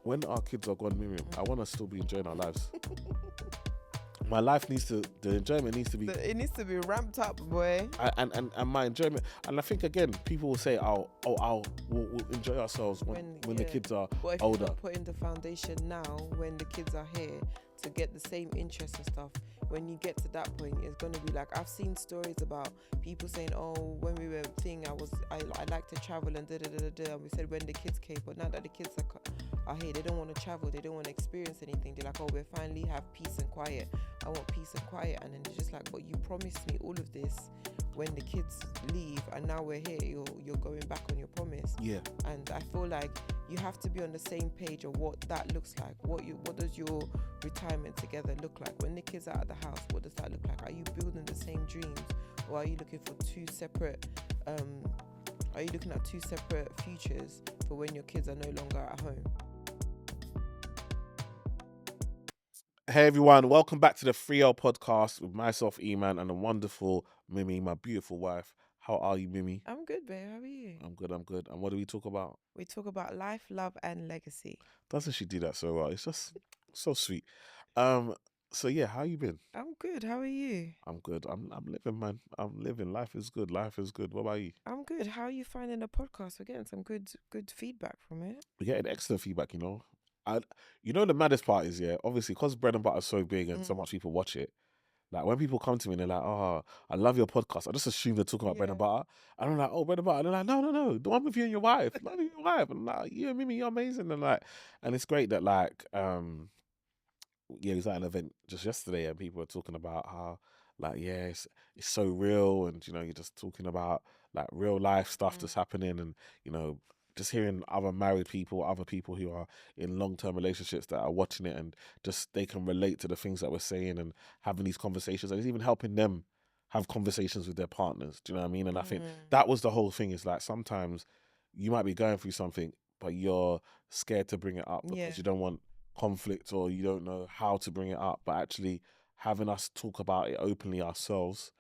when our kids are gone, Miriam, I want to still be enjoying our lives. My life needs to, the enjoyment needs to be, It needs to be ramped up, boy. and my enjoyment, and I think again, people will say, we'll enjoy ourselves when the kids are But if older. you're not putting the foundation now, when the kids are here, to get the same interests and stuff, when you get to that point, it's going to be like, I've seen stories about people saying, oh, when we were I like to travel and da-da-da-da-da, and we said when the kids came, but now that the kids are here, they don't want to travel, they don't want to experience anything. They're like, oh, we finally have peace and quiet. I want peace and quiet. And then they're just like, but you promised me all of this when the kids leave, and now we're here, you're going back on your promise. Yeah. And I feel like you have to be on the same page of what that looks like. What does your retirement together look like? When the kids are at the house, what does that look like? Are you building the same dreams, or are you looking for two separate futures for when your kids are no longer at home? Hey everyone, welcome back to the 3L podcast with myself, Eman, and the wonderful Mimi, my beautiful wife. How are you, Mimi? I'm good, babe. How are you? I'm good. And what do we talk about? We talk about life, love, and legacy. Doesn't she do that so well? It's just so sweet. So yeah, how you been? I'm good. How are you? I'm good. I'm living, man. I'm living. Life is good. Life is good. What about you? I'm good. How are you finding the podcast? We're getting some good feedback from it. We're getting excellent feedback, the maddest part is, obviously, because Bread and Butter is so big and so much people watch it, like when people come to me and they're like, oh, I love your podcast, I just assume they're talking about Bread and Butter. And I'm like, oh, Bread and Butter. And they're like, no, the one with you and your wife. Love you and your wife. And I'm like, you and Mimi, you're amazing. And it's great that it was at an event just yesterday and people were talking about how it's so real, and you're just talking about like real life stuff that's happening, and just hearing other married people, other people who are in long-term relationships that are watching it, and just they can relate to the things that we're saying and having these conversations, and it's even helping them have conversations with their partners. Do you know what I mean? And I think that was the whole thing, is like sometimes you might be going through something but you're scared to bring it up because you don't want conflict, or you don't know how to bring it up. But actually having us talk about it openly ourselves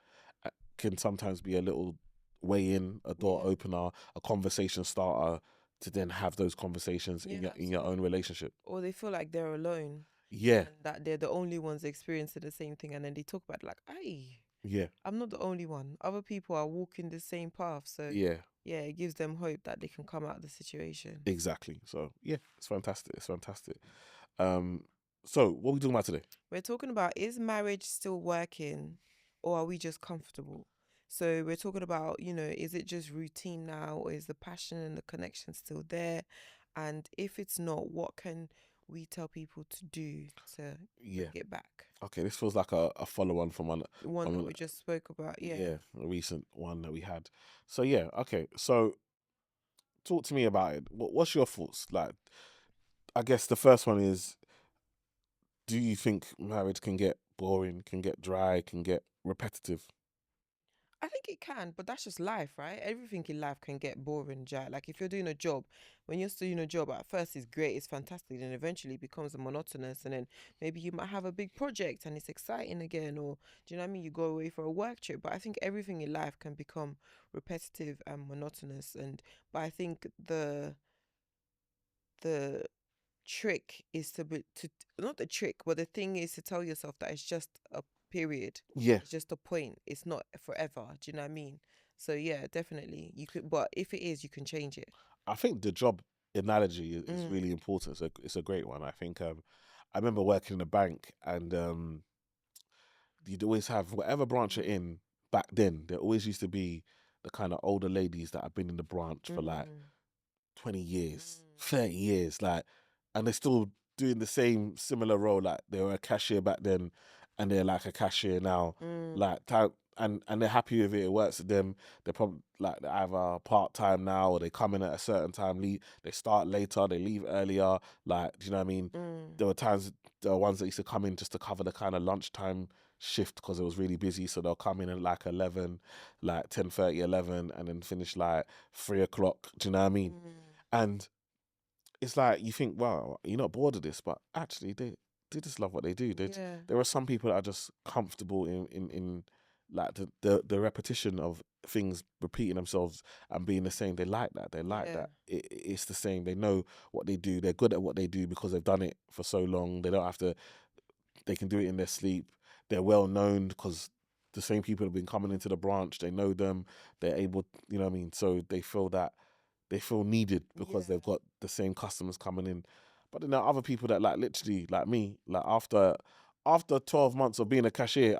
can sometimes be a little way in, a door opener, a conversation starter to then have those conversations in your own relationship. Or they feel like they're alone. Yeah. And that they're the only ones experiencing the same thing, and then they talk about it like, I'm not the only one. Other people are walking the same path. So it gives them hope that they can come out of the situation. Exactly. So it's fantastic. So what are we talking about today? We're talking about, is marriage still working, or are we just comfortable? So we're talking about, is it just routine now, or is the passion and the connection still there? And if it's not, what can we tell people to do to bring it back? Okay, this feels like a follow-on from one that we just spoke about. A recent one that we had. So okay. So talk to me about it. What's your thoughts? Like, I guess the first one is, do you think marriage can get boring, can get dry, can get repetitive? I think it can, but that's just life, right? Everything in life can get boring, dry. Like if you're doing a job, when you're still doing a job, at first it's great, it's fantastic, then eventually it becomes monotonous, and then maybe you might have a big project and it's exciting again, or do you know what I mean? You go away for a work trip. But I think everything in life can become repetitive and monotonous, but I think the trick is not the trick, but the thing is to tell yourself that it's just a period. It's just a point. It's not forever. Do you know what I mean? So definitely you could, but if it is, you can change it. I think the job analogy is really important. So it's a great one. I think I remember working in a bank, and you'd always have, whatever branch you're in back then, there always used to be the kind of older ladies that have been in the branch for like 20 years, 30 years, and they're still doing the same similar role. Like they were a cashier back then and they're like a cashier now. And they're happy with it. It works with them. They're probably like, they're either part-time now, or they come in at a certain time, they start later, they leave earlier. Like, do you know what I mean? There were ones that used to come in just to cover the kind of lunchtime shift because it was really busy. So they'll come in at like 11, like 10:30, 11, and then finish like 3 o'clock. Do you know what I mean? And it's like, you think, wow, you're not bored of this, but actually they just love what they do. There are some people that are just comfortable in like the repetition of things repeating themselves and being the same. They like that. They like Yeah. that it's the same. They know what they do. They're good at what they do because they've done it for so long. They don't have to. They can do it in their sleep. They're well known because the same people have been coming into the branch. They know them. They're able, you know what I mean? So they feel that they feel needed because Yeah. they've got the same customers coming in. But then there are other people that like literally like me, like after 12 months of being a cashier,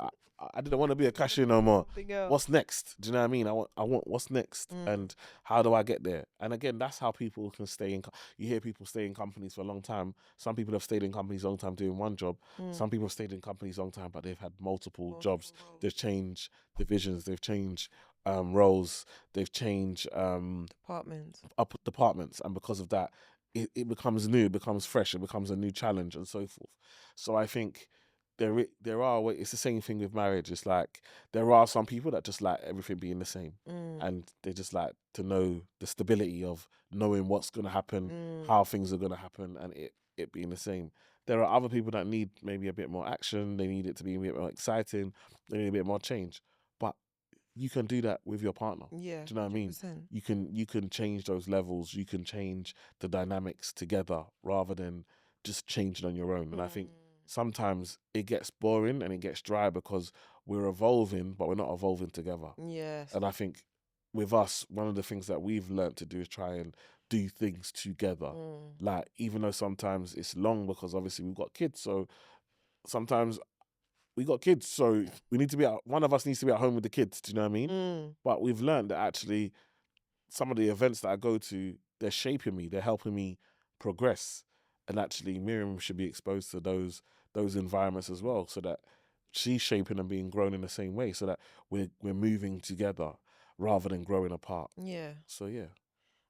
I didn't want to be a You want to cashier be no more. something else. What's next? Do you know what I mean? I want what's next, and how do I get there? And again, that's how people can stay in. You hear people stay in companies for a long time. Some people have stayed in companies a long time doing one job. Some people have stayed in companies a long time, but they've had multiple jobs. Multiple roles. They've changed divisions. They've changed roles. They've changed Departments. up departments, and because of that, it becomes new, it becomes fresh, it becomes a new challenge, and so forth. So I think there are it's the same thing with marriage. It's like there are some people that just like everything being the same, and they just like to know the stability of knowing what's going to happen, how things are going to happen, and it being the same. There are other people that need maybe a bit more action. They need it to be a bit more exciting. They need a bit more change. But you can do that with your partner. Yeah. Do you know what I mean? 100%. You can change those levels. You can change the dynamics together rather than just changing on your own. And I think sometimes it gets boring and it gets dry because we're evolving, but we're not evolving together. Yes. And I think with us, one of the things that we've learned to do is try and do things together. Like even though sometimes it's long because obviously we've got kids, so sometimes we got kids, so we need to be out. One of us needs to be at home with the kids. Do you know what I mean? But we've learned that actually some of the events that I go to, they're shaping me. They're helping me progress. And actually, Miriam should be exposed to those environments as well, so that she's shaping and being grown in the same way, so that we're moving together rather than growing apart. Yeah. So yeah.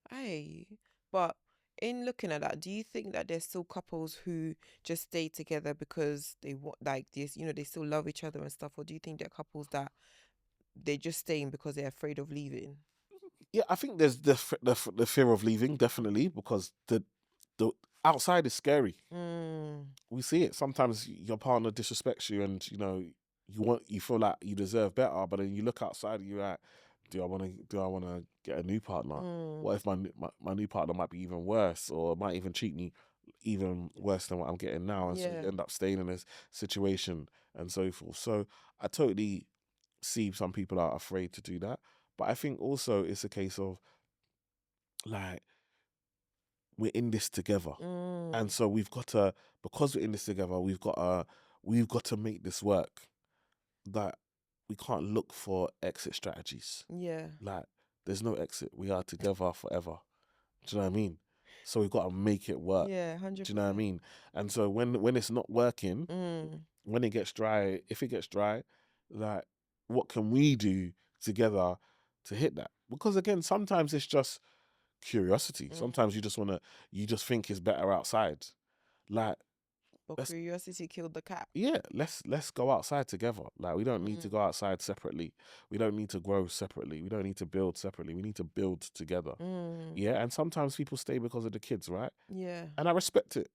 Hey, but in looking at that, do you think that there's still couples who just stay together because they want like this, they still love each other and stuff, or do you think there are couples that they're just staying because they're afraid of leaving? Yeah, I think there's the fear of leaving, definitely, because the outside is scary. We see it. Sometimes your partner disrespects you, and you feel like you deserve better, but then you look outside and you're like, do I want to get a new partner? What if my new partner might be even worse, or might even treat me even worse than what I'm getting now, and so Yeah. you end up staying in this situation and so forth. So I totally see some people are afraid to do that, but I think also it's a case of like we're in this together. And so we've got to, because we're in this together, we've got to make this work. That we can't look for exit strategies. Yeah. Like there's no exit. We are together forever. Do you know what I mean? So we've got to make it work. Yeah, Do you know what I 100%. mean? And so when it's not working, Mm. when it gets dry, if it gets dry, like what can we do together to hit that? Because again, sometimes it's just curiosity. Sometimes you just think it's better outside. Like But let's curiosity killed the cat. yeah, let's go outside together. Like we don't need to go outside separately. We don't need to grow separately. We don't need to build separately. We need to build together. Yeah, and sometimes people stay because of the kids, right? Yeah. And I respect it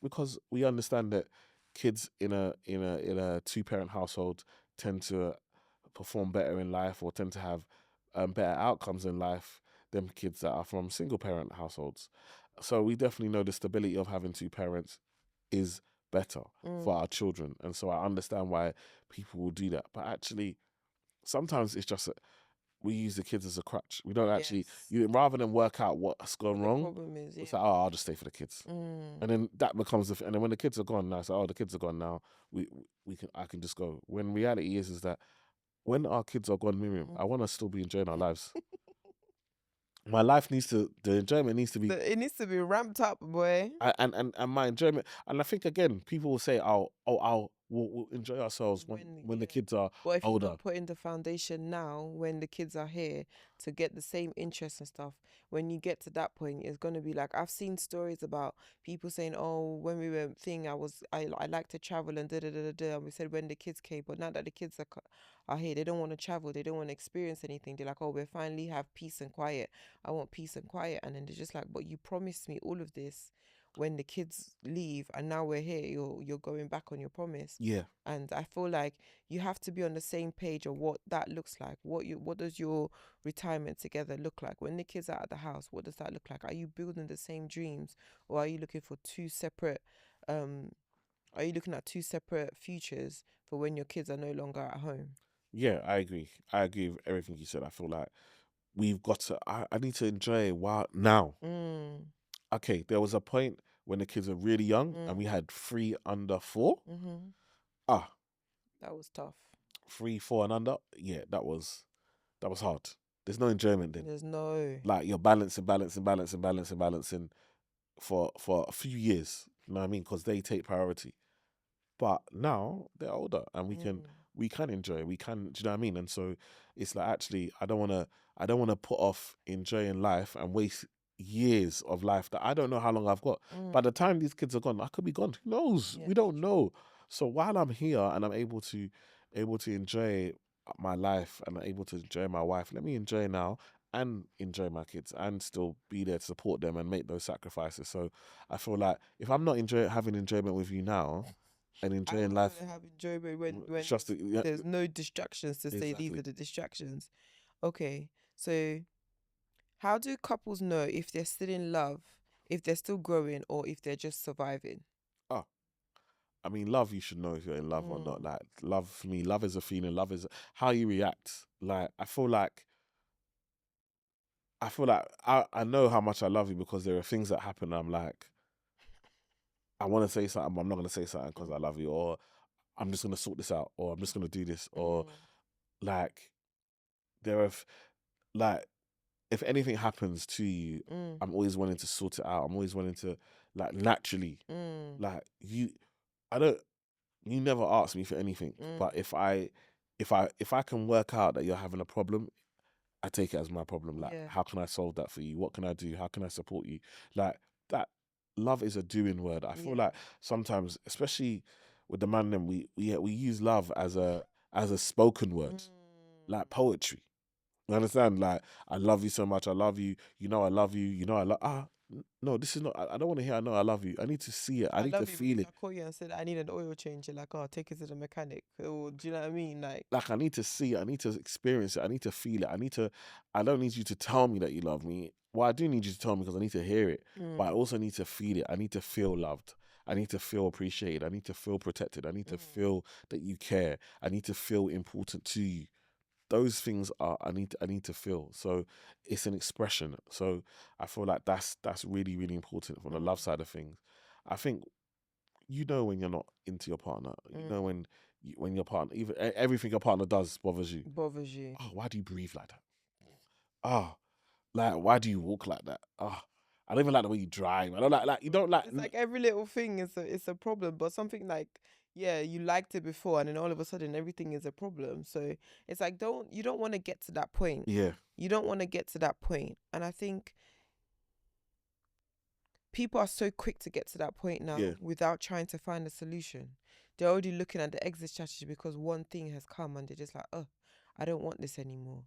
because we understand that kids in a two-parent household tend to perform better in life, or tend to have better outcomes in life than kids that are from single-parent households. So we definitely know the stability of having two parents is better for our children, and so I understand why people will do that. But actually, sometimes it's just that we use the kids as a crutch. We don't actually, Yes. you rather than work out what's gone What the wrong, problem is, it's yeah. like, oh, I'll just stay for the kids. And then that becomes and then when the kids are gone, now it's like, oh, the kids are gone now. I can just go. When reality is that when our kids are gone, Miriam, I want to still be enjoying our lives. My life the enjoyment needs to be, It needs to be ramped up, boy. and my enjoyment. And I think again, people will say, we'll enjoy ourselves when the Yeah. kids are But if you're older. not putting the foundation now, when the kids are here to get the same interests and stuff, when you get to that point, it's gonna be like I've seen stories about people saying, "Oh, when we were thing, I like to travel and da da da da da." And we said when the kids came, but now that the kids are here, they don't want to travel, they don't want to experience anything. They're like, "Oh, we finally have peace and quiet. I want peace and quiet," and then they're just like, "But you promised me all of this. when the kids leave and now we're here, you're going back on your promise. Yeah. And I feel like you have to be on the same page of what that looks like. What does your retirement together look like? When the kids are at the house, what does that look like? Are you building the same dreams, or are you looking for two separate um are you looking at two separate futures for when your kids are no longer at home? Yeah, I agree. I agree with everything you said. I feel like we've got to. I need to enjoy it while now. Mm. Okay, there was a point when the kids were really young and Mm. we had 3 under 4. Mm-hmm. Ah, That was tough. 3, 4 and under. Yeah, that was hard. There's no enjoyment then. There's no. Like you're balancing for a few years. You know what I mean? Because they take priority. But now they're older and Mm. we can enjoy. We can. Do you know what I mean? And so it's like actually I don't wanna put off enjoying life and waste years of life that I don't know how long I've got. Mm. By the time these kids are gone, I could be gone. Who knows? Yeah, We that's don't true. know. So while I'm here and I'm able to enjoy my life and I'm able to enjoy my wife, let me enjoy now and enjoy my kids and still be there to support them and make those sacrifices. So I feel like if I'm not having enjoyment with you now and How enjoying am I life, gonna have enjoyment when it's just yeah, there's no distractions to say these exactly. are the distractions? Okay, so how do couples know if they're still in love, if they're still growing, or if they're just surviving? Oh, I mean, love. You should know if you're in love or not. Mm. Like love for me, love is a feeling. Love is how you react. Like I feel like I know how much I love you because there are things that happen. I'm like I want to say something, but I'm not gonna say something because I Mm. love you, or I'm just gonna sort this out, or I'm just gonna do this, or Mm. like there are like if anything happens to you, Mm. I'm always wanting to sort it out. I'm always wanting to like naturally, Mm. like I don't, you never ask me for anything, Mm. but if I can work out that you're having a problem, I take it as my problem. Like, Yeah. how can I solve that for you? What can I do? How can I support you? Like that. Love is a doing word. I feel Yeah. like sometimes, especially with the man, then we use love as a spoken word, Mm. like poetry. You understand? Like, I love you so much. I love you. You know, I love you. You know, I love. No, this is not. I don't want to hear. I know, I love you. I need to see it. I I need to love you, but feel if it. I call you and said I need an oil change, you're like, oh, take it to the mechanic. Or do you know what I mean? Like, Like, I need to see it. I need to experience it. I need to feel it. I don't need you to tell me that you love me. Well, I do need you to tell me because I need to hear it. But I mm. also need to feel it. I need to feel loved. I need to feel appreciated. I need to feel protected. I need to Mm. feel that you care. I need to feel important to you. Those things are I need to feel. So it's an expression. So I feel like that's really, really important from the love Mm. side of things. I think you know when you're not into your partner. You know Mm. when your partner even everything your partner does bothers you. Bothers you. Oh, why do you breathe like that? Ah, like why do you walk like that? Ah, I don't even like the way you drive. I don't like you don't like It's like every little thing is a problem, but something like, yeah, you liked it before, and then all of a sudden everything is a problem. So it's like, you don't want to get to that point. yeah, You don't want to get to that point. And I think people are so quick to get to that point yeah, now without trying to find a solution. They're already looking at the exit strategy because one thing has come and they're just like, oh, I don't want this anymore.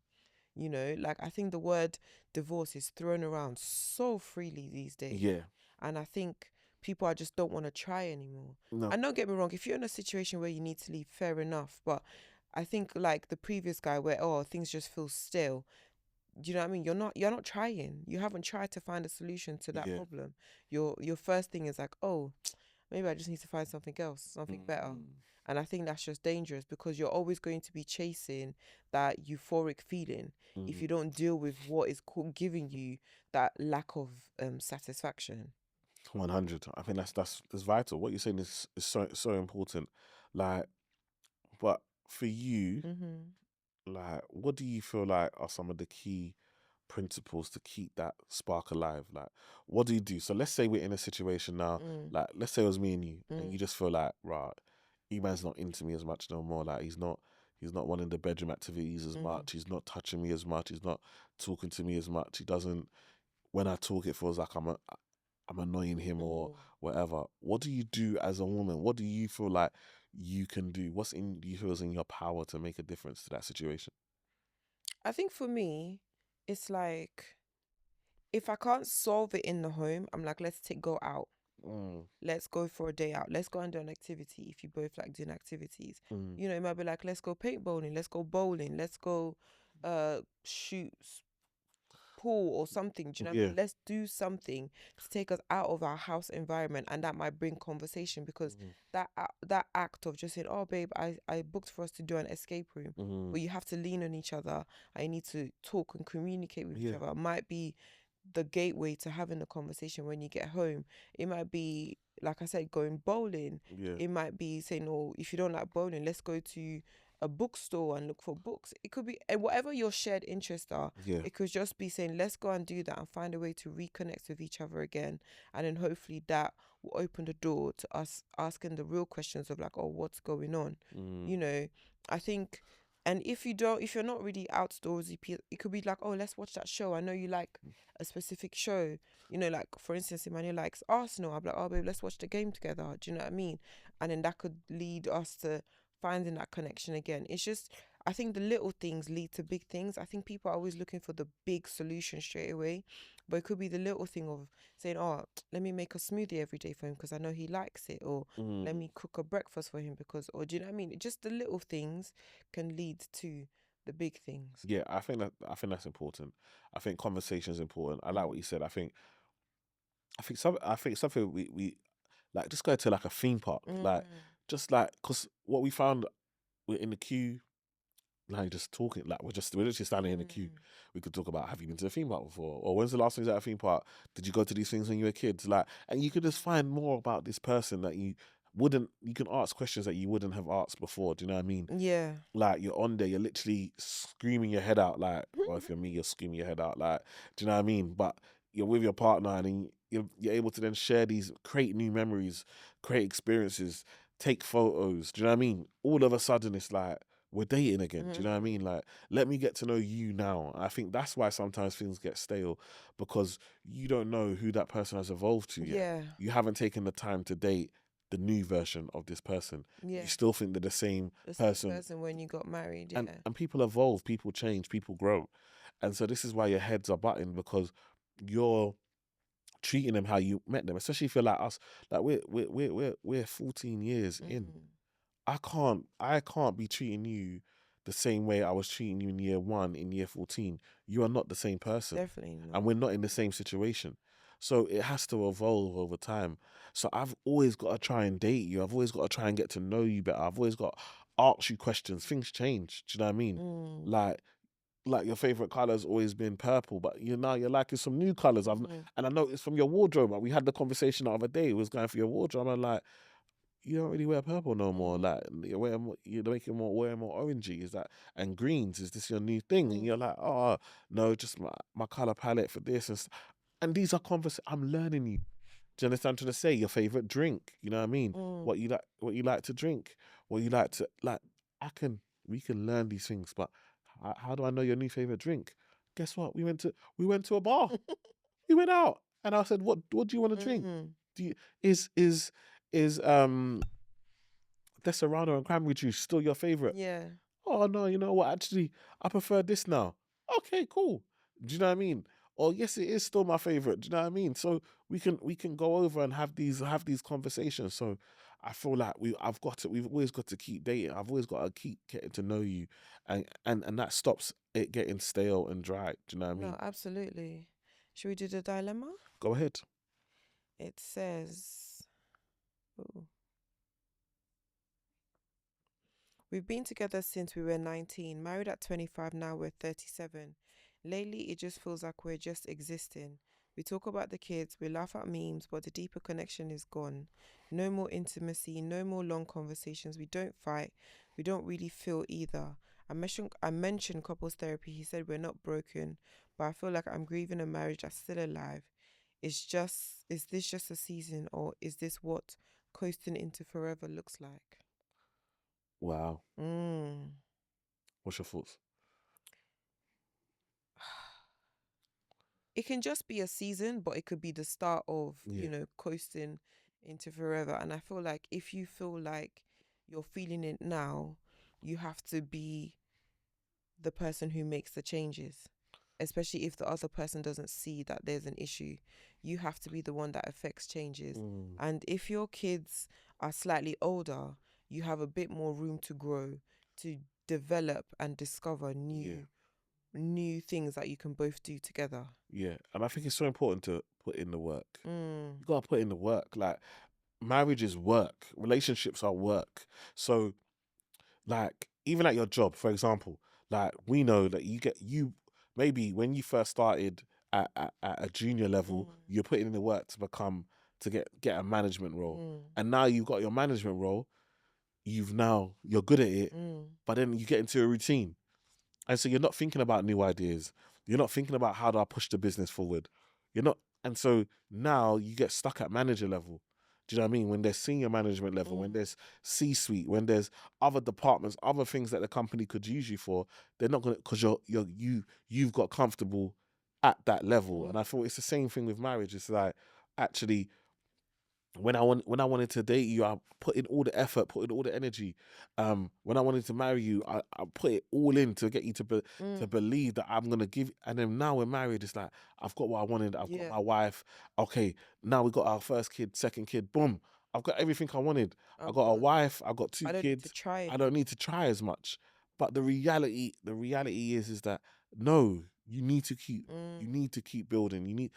You know, like I think the word divorce is thrown around so freely these days. yeah. And I think people are just don't want to try anymore. No, And don't get me wrong, if you're in a situation where you need to leave, fair enough. But I think like the previous guy where, oh, things just feel stale. Do you know what I mean? You're not trying. You haven't tried to find a solution to that yeah. problem. Your first thing is like, oh, maybe I just need to find something else, something better. Mm. And I think that's just dangerous because you're always going to be chasing that euphoric feeling if Mm. you don't deal with what is giving you that lack of satisfaction. 100. I think that's vital. What you're saying is so important. Like, but for you, Mm-hmm. like, what do you feel like are some of the key principles to keep that spark alive? Like, what do you do? So let's say we're in a situation now, Mm, like, let's say it was me and you, and mm, you just feel like, right, Eman's not into me as much no more. Like, he's not wanting the bedroom activities as mm, much. He's not touching me as much. He's not talking to me as much. He doesn't. When I talk, it feels like I'm annoying him or mm. whatever. What do you do as a woman? What do you feel like you can do? Do you feel is in your power to make a difference to that situation? I think for me, it's like if I can't solve it in the home, I'm like, let's go out. Mm, Let's go for a day out. Let's go and do an activity if you both like doing activities. mm, You know, it might be like, let's go paintballing, let's go bowling, let's go shoot pool or something. Do you know what I yeah. mean? Let's do something to take us out of our house environment, and that might bring conversation, because Mm, that act of just saying, "Oh, babe, I booked for us to do an escape room," mm, but you have to lean on each other. I need to talk and communicate with each yeah. other. Might be the gateway to having a conversation when you get home. It might be, like I said, going bowling. Yeah. It might be saying, "Oh, if you don't like bowling, let's go to a bookstore and look for books." It could be whatever your shared interests are. Yeah. It could just be saying, let's go and do that and find a way to reconnect with each other again. And then hopefully that will open the door to us asking the real questions of like, oh, what's going on? Mm, You know, I think, and if you're not really outdoorsy, it could be like, oh, let's watch that show. I know you like a specific show. You know, like for instance, Emmanuel likes Arsenal. I'll be like, oh, babe, let's watch the game together. Do you know what I mean? And then that could lead us to finding that connection again. It's just, I think the little things lead to big things. I think people are always looking for the big solution straight away, but it could be the little thing of saying, "Oh, let me make a smoothie every day for him because I know he likes it," or mm. "Let me cook a breakfast for him because," or do you know what I mean? Just the little things can lead to the big things. Yeah, I think that's important. I think conversation is important. I like what you said. I think something we like just go to like a theme park, like Mm, just like because what we found, we're in the queue, like just talking, like we're literally standing in the queue. mm, We could talk about, have you been to a theme park before, or when's the last time you was at a theme park? Did you go to these things when you were kids? Like, and you could just find more about this person that you can ask questions that you wouldn't have asked before. Do you know what I mean? yeah. Like you're on there, you're literally screaming your head out, like, well, if you're me, you're screaming your head out, like, do you know what I mean? But you're with your partner, and then you're able to then share these, create new memories, create experiences, take photos. Do you know what I mean? All of a sudden, it's like we're dating again. Do you know what I mean? Like, let me get to know you now. I think that's why sometimes things get stale, because you don't know who that person has evolved to yet. Yeah. You haven't taken the time to date the new version of this person. You Yeah. still think they're the same The same person, person when you got married. and Yeah. people evolve, people change, people grow, and so this is why your heads are buttoned, because you're treating them how you met them. Especially if you're like us, like we're 14 years in. Mm, I can't be treating you the same way I was treating you in year one, in year 14. You are not the same person, definitely and not. we're not in the same situation. So it has to evolve over time. So I've always got to try and date you. I've always got to try and get to know you better. I've always got to ask you questions. Things change. Do you know what I mean? Mm, Like your favorite color has always been purple, but you're liking some new colors. mm, And I noticed from your wardrobe. Like, we had the conversation the other day. It was going for your wardrobe. I'm like, you don't really wear purple no more. mm, Like you're making more, wearing more orangey. Is that, and greens? Is this your new thing? And mm, you're like, oh no, just my color palette for this and these are I'm learning you. Do you understand what I'm trying to say? Your favorite drink. You know what I mean? mm. What you like to drink, what you like to like. We can learn these things, but how do I know your new favorite drink? Guess what? We went to a bar. We went out, and I said, what do you want to drink? Mm, Do you, is Desperado and cranberry juice still your favorite? yeah. Oh no, you know what? Actually, I prefer this now. Okay, cool. Do you know what I mean? Or yes, it is still my favorite. Do you know what I mean? So we can go over and have these conversations. So I feel like we've always got to keep dating. I've always got to keep getting to know you, and that stops it getting stale and dry. Do you know what I No, mean? absolutely. Should we do the dilemma? Go ahead. It says, ooh, we've been together since we were 19, married at 25, now we're 37. Lately, it just feels like we're just existing. We talk about the kids, we laugh at memes, but the deeper connection is gone. No more intimacy, no more long conversations. We don't fight. We don't really feel either. I mentioned couples therapy. He said we're not broken, but I feel like I'm grieving a marriage that's still alive. Is this just a season, or is this what coasting into forever looks like? Wow. Mm. What's your thoughts? It can just be a season, but it could be the start of, Yeah. coasting into forever. And I feel like if you feel like you're feeling it now, you have to be the person who makes the changes. especially if the other person doesn't see that there's an issue. You have to be the one that affects changes. Mm. And if your kids are slightly older, you have a bit more room to grow, to develop and discover Yeah. new things that you can both do together. Yeah. And I think it's so important to put in the work. Mm. You gotta put in the work. Like, marriage is work. Relationships are work. So, like, even at your job, for example, like, we know that you maybe when you first started at a junior level, you're putting in the work to get a management role. And now you've got your management role, you're good at it, but then you get into a routine. And so you're not thinking about new ideas. You're not thinking about how do I push the business forward. You're not, and so now you get stuck at manager level. Do you know what I mean? When there's senior management level, when there's C-suite, when there's other departments, other things that the company could use you for, they're not gonna, because you've got comfortable at that level. And I thought it's the same thing with marriage. It's like, actually, when I wanted to date you, I put in all the effort, put in all the energy. When I wanted to marry you, I put it all in to get you to believe that I'm gonna give. And then now we're married, it's like, I've got what I wanted. I've got my wife. Okay, now we got our first kid, second kid. Boom, I've got everything I wanted. I got a wife. I got two I don't need to kids. try. I don't need to try as much. But the reality is that no, you need to keep building. You need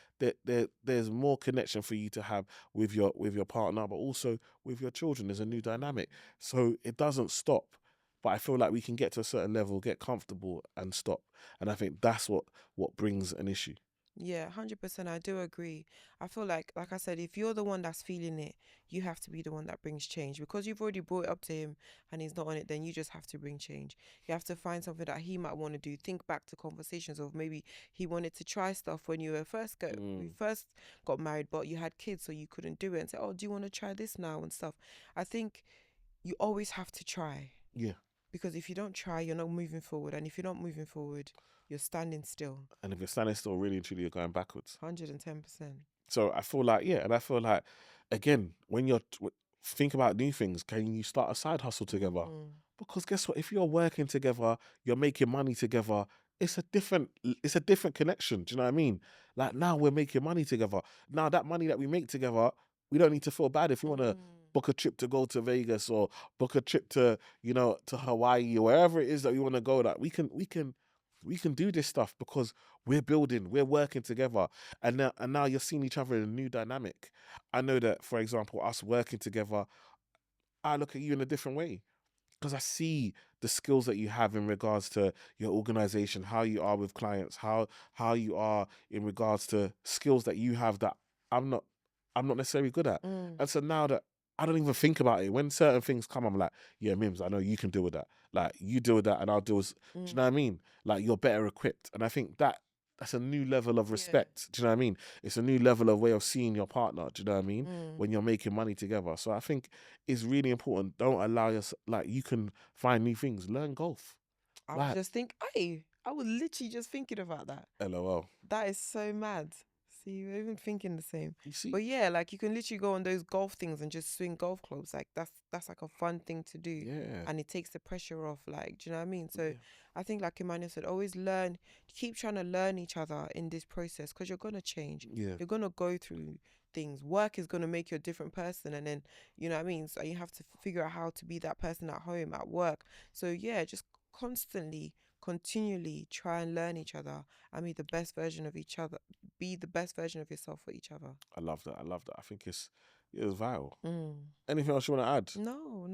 there's more connection for you to have with your partner, but also with your children. There's a new dynamic, so it doesn't stop. But I feel like we can get to a certain level, get comfortable, and stop. And I think that's what brings an issue. Yeah, 100%. I do agree. I feel like I said, if you're the one that's feeling it, you have to be the one that brings change because you've already brought it up to him and he's not on it. Then you just have to bring change. You have to find something that he might want to do. Think back to conversations of maybe he wanted to try stuff when you were we first got married, but you had kids, so you couldn't do it. And say, oh, do you want to try this now and stuff? I think you always have to try. Yeah. Because if you don't try, you're not moving forward, and if you're not moving forward, you're standing still. And if you're standing still, really and truly, you're going backwards. 110%. So I feel like, and I feel like, again, when think about new things, can you start a side hustle together? Because guess what? If you're working together, you're making money together, it's a different connection. Do you know what I mean? Like, now we're making money together. Now that money that we make together, we don't need to feel bad if you want to book a trip to go to Vegas or book a trip to Hawaii or wherever it is that you want to go. That we can do this stuff because we're building, we're working together, and now you're seeing each other in a new dynamic. I know that, for example, us working together, I look at you in a different way because I see the skills that you have in regards to your organization, how you are with clients, how you are in regards to skills that you have that I'm not necessarily good at. And so now that I don't even think about it, when certain things come, I'm like, yeah, Mims, I know you can deal with that. Like, you deal with that and I'll deal with, do you know what I mean? Like, you're better equipped. And I think that's a new level of respect. Do you know what I mean? It's a new level of way of seeing your partner. Do you know what I mean? When you're making money together. So I think it's really important. Don't allow yourself, like, you can find new things. Learn golf. I was literally just thinking about that. LOL. That is so mad. See, we're even thinking the same. You see? But yeah, like, you can literally go on those golf things and just swing golf clubs. Like, that's like a fun thing to do. Yeah. And it takes the pressure off. Like, do you know what I mean? So I think, like Emmanuel said, always keep trying to learn each other in this process because you're gonna change. Yeah. You're gonna go through things. Work is gonna make you a different person, and then, you know what I mean? So you have to figure out how to be that person at home, at work. So yeah, just continually try and learn each other and be the best version of each other. Be the best version of yourself for each other. I love that. I think it's vital. Anything else you want to add? No.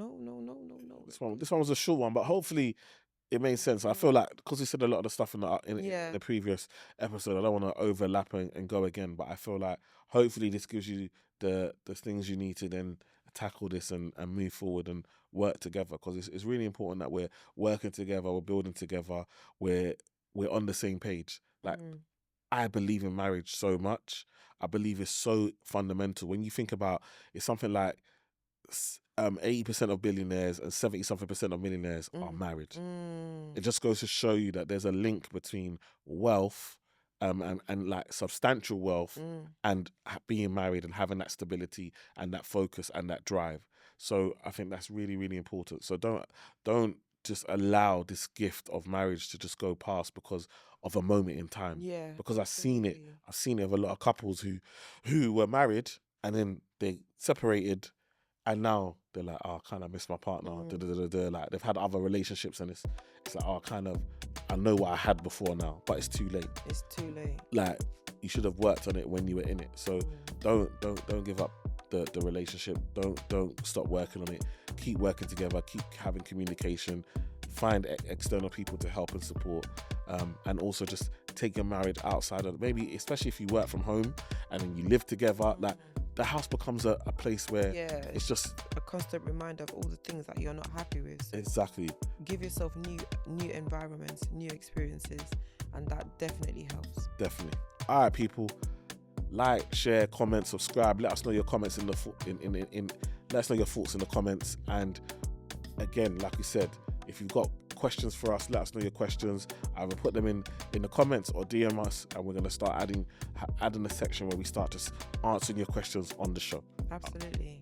This one was a short one, but hopefully it made sense. I feel like, because we said a lot of the stuff in the previous episode, I don't want to overlap and go again, but I feel like hopefully this gives you the things you need to then tackle this and move forward and work together, because it's really important that we're working together, we're building together, we're on the same page. Like, I believe in marriage so much. I believe it's so fundamental. When you think about, it's something like 80% of billionaires and 70-something% of millionaires are married. It just goes to show you that there's a link between wealth and like substantial wealth and being married and having that stability and that focus and that drive. So I think that's really, really important. So don't just allow this gift of marriage to just go past because of a moment in time. Yeah. Because I've seen it. absolutely. I've seen it with a lot of couples who were married and then they separated, and now they're like, oh, I kind of miss my partner. Like they've had other relationships, and it's like, oh, I know what I had before now, but it's too late. It's too late. Like, you should have worked on it when you were in it. So don't give up the relationship. Don't stop working on it. Keep working together. Keep having communication. Find external people to help and support, and also just take your marriage outside of, maybe especially if you work from home and then you live together. Like, the house becomes a place where it's just a constant reminder of all the things that you're not happy with. So exactly. give yourself new environments, new experiences, and that definitely helps. Definitely. All right, people. Like, share, comment, subscribe. Let us know your comments in let us know your thoughts in the comments. And again, like we said, if you've got questions for us, let us know your questions. Either put them in the comments or DM us, and we're going to start adding a section where we start just answering your questions on the show. Absolutely.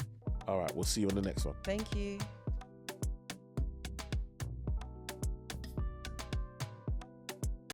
All right, we'll see you on the next one. Thank you.